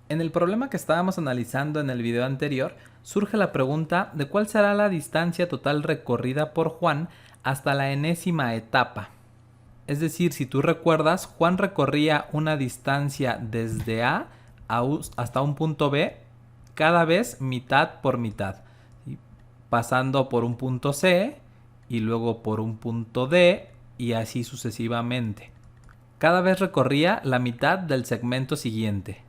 En el problema que estábamos analizando en el video anterior, surge la pregunta de cuál será la distancia total recorrida por Juan hasta la enésima etapa. Es decir, si tú recuerdas, Juan recorría una distancia desde hasta un punto B, cada vez mitad por mitad, ¿sí? Pasando por un punto C y luego por un punto D y así sucesivamente. Cada vez recorría la mitad del segmento siguiente.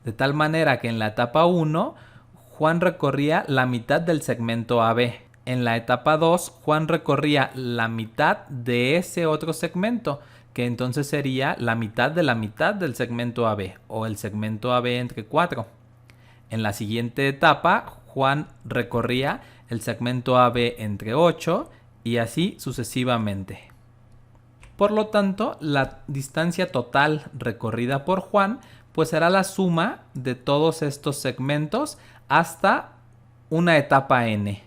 De tal manera que en la etapa 1, Juan recorría la mitad del segmento AB. En la etapa 2, Juan recorría la mitad de ese otro segmento, que entonces sería la mitad del segmento AB, o el segmento AB entre 4. En la siguiente etapa, Juan recorría el segmento AB entre 8 y así sucesivamente. Por lo tanto, la distancia total recorrida por Juan pues será la suma de todos estos segmentos hasta una etapa n.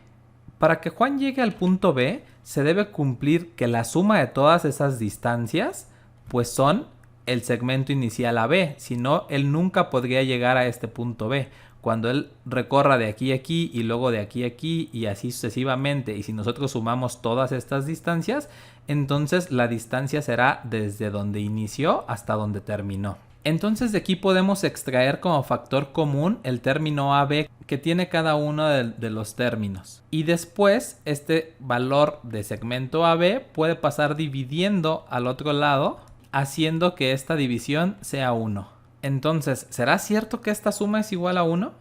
Para que Juan llegue al punto B, se debe cumplir que la suma de todas esas distancias pues son el segmento inicial AB, si no, él nunca podría llegar a este punto B. Cuando él recorra de aquí a aquí y luego de aquí a aquí y así sucesivamente, y si nosotros sumamos todas estas distancias, entonces la distancia será desde donde inició hasta donde terminó. Entonces de aquí podemos extraer como factor común el término AB que tiene cada uno de los términos. Y después este valor de segmento AB puede pasar dividiendo al otro lado, haciendo que esta división sea 1. Entonces, ¿será cierto que esta suma es igual a 1?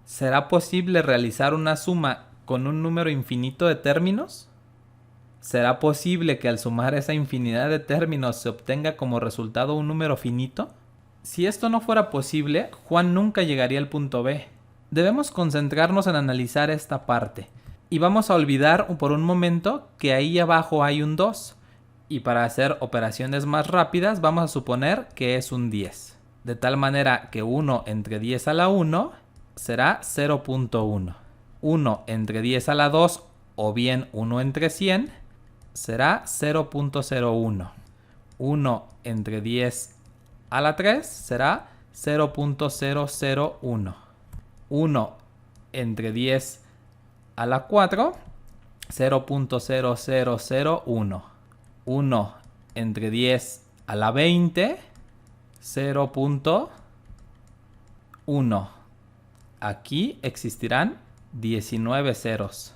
¿Será posible realizar una suma con un número infinito de términos? ¿Será posible que al sumar esa infinidad de términos se obtenga como resultado un número finito? Si esto no fuera posible, Juan nunca llegaría al punto B. Debemos concentrarnos en analizar esta parte. Y vamos a olvidar por un momento que ahí abajo hay un 2. Y para hacer operaciones más rápidas vamos a suponer que es un 10. De tal manera que 1 entre 10 a la 1 será 0.1. 1 entre 10 a la 2 o bien 1 entre 100 será 0.01. 1 entre 10 a la 3 será 0.001. 1 entre 10 a la 4, 0.0001. 1 entre 10 a la 20, 0.1. Aquí existirán 19 ceros.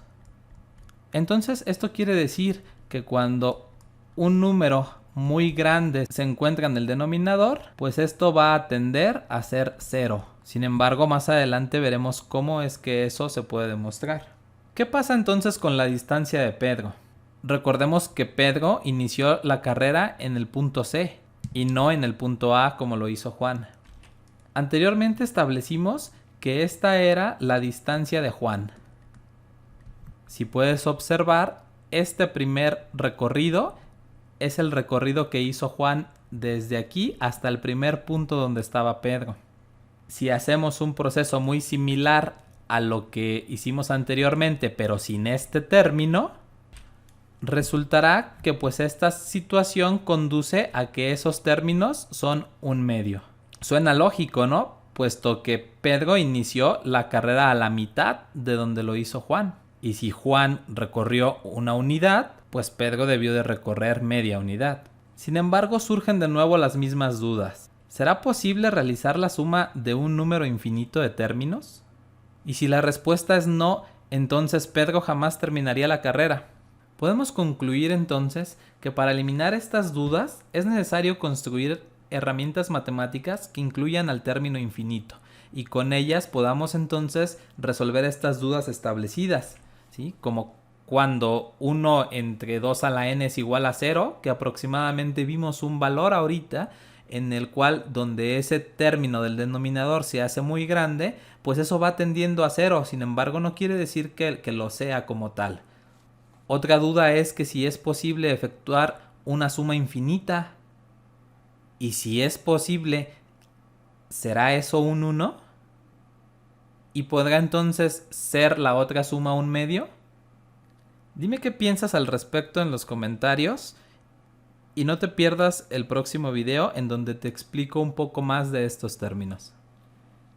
Entonces esto quiere decir que cuando un número muy grande se encuentra en el denominador, pues esto va a tender a ser 0. Sin embargo, más adelante veremos cómo es que eso se puede demostrar. ¿Qué pasa entonces con la distancia de Pedro? Recordemos que Pedro inició la carrera en el punto C y no en el punto A como lo hizo Juan. Anteriormente establecimos que esta era la distancia de Juan. Si puedes observar, este primer recorrido es el recorrido que hizo Juan desde aquí hasta el primer punto donde estaba Pedro. Si hacemos un proceso muy similar a lo que hicimos anteriormente, pero sin este término, resultará que pues esta situación conduce a que esos términos son un medio. Suena lógico, ¿no? Puesto que Pedro inició la carrera a la mitad de donde lo hizo Juan. Y si Juan recorrió una unidad, pues Pedro debió de recorrer media unidad. Sin embargo, surgen de nuevo las mismas dudas. ¿Será posible realizar la suma de un número infinito de términos? Y si la respuesta es no, entonces Pedro jamás terminaría la carrera. Podemos concluir entonces que para eliminar estas dudas es necesario construir herramientas matemáticas que incluyan al término infinito y con ellas podamos entonces resolver estas dudas establecidas, ¿sí? Como cuando 1 entre 2 a la n es igual a 0, que aproximadamente vimos un valor ahorita en el cual donde ese término del denominador se hace muy grande, pues eso va tendiendo a 0, sin embargo no quiere decir que lo sea como tal. Otra duda es que si es posible efectuar una suma infinita. Y si es posible, ¿será eso un 1? ¿Y podrá entonces ser la otra suma un medio? Dime qué piensas al respecto en los comentarios. Y no te pierdas el próximo video en donde te explico un poco más de estos términos.